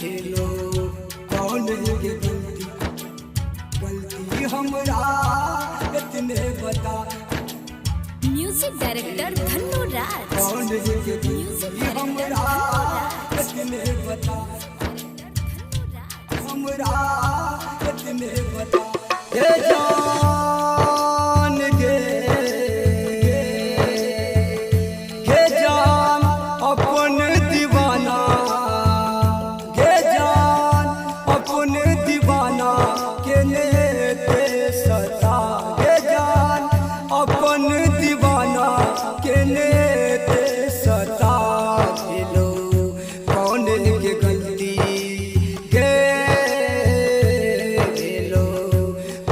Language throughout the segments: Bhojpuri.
हेलो कौन के गलती गलती हमरा इतने बता। म्यूजिक डायरेक्टर धन्नो राज। कौन के गलती हमरा इतने बता। हमरा इतने बता। हे जान गे हे जान अपन दीवाना हे जान अपन दीवाना के नेते सता। हे जान अपन दीवाना के नेते सता। हेलो कौन के गलती गे हेलो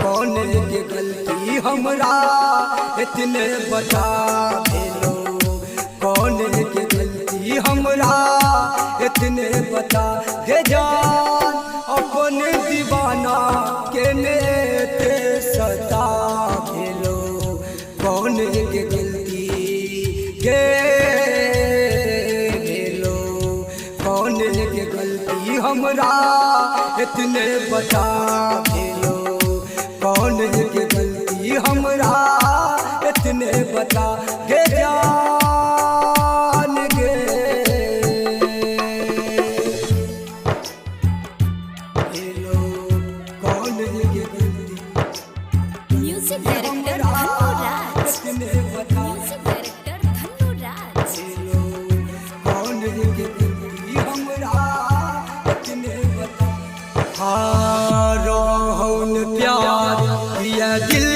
कौन के गलती हमरा इतने बता। हेलो कौन के गलती हमरा इतने बता। हे जान अपन दीवाना के नेते सता। हेलो कौन के गलती गे हेलो कौन के गलती हमरा इतने बता। हेलो कौन के गलती हमरा इतने बता। गे जान गे हेलो कौन के गलती म्यूजिक डायरेक्टर धन्नो राज। इतने बता। म्यूजिक डायरेक्टर धन्नो राज। हेलो कौन के गलती हमरा इतने बता। हाँ रहौन प्यार किया दिल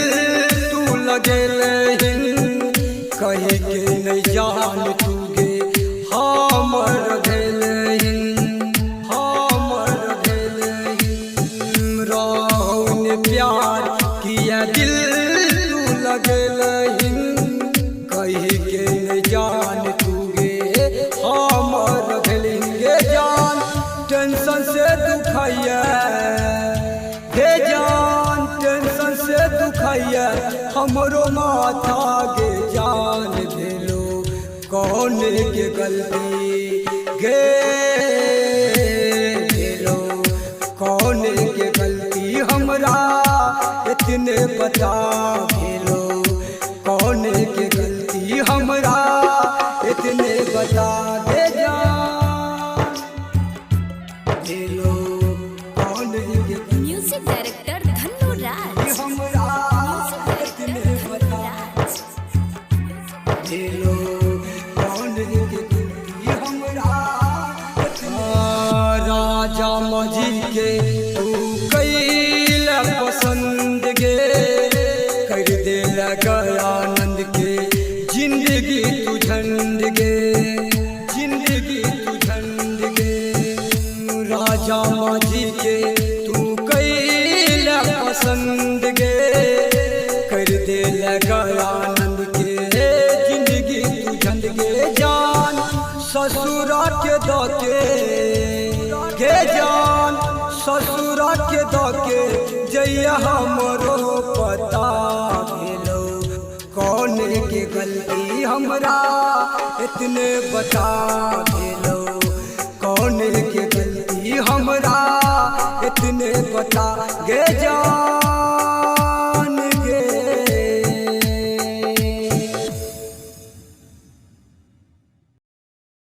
तू लगेल कहे के नहीं जान तू गे हमर भेल हमर भेल। रहौन प्यार किया दिल तू लगेल कहे के नहीं जान तू गे हमर भेल। गे जान टेंशन से दुखाइया हे जान टेंशन से दुखाइया हमरो माथा गे जान भेलो कौन के गलती गे भेलो कौन के गलती हमरा इतने बता। भेलो कौन के गलती हमरा इतने बता। दे जान हेलो कौन के गलती म्यूजिक डायरेक्टर धन्नो राज। हमरा म्यूजिक इतने डायरेक्टर धन्नो बता। राज। हेलो कौन के गलती हमरा राजा मजी के तू कैल पसंद गे कर दे लगा आनंद के जिंदगी तू झंड गे जिंदगी तू झंड गे। राजा मजी के तू कैल पसंद गे कर दे लगा आनंद के जिंदगी तू झंड गे। जान ससुरा के दके गे जान ससुरा के दके जैया हमरो पता। भेलो कौन के गलती हमरा इतने बता। भेलो कौन के गलती हमरा इतने बता। गे जान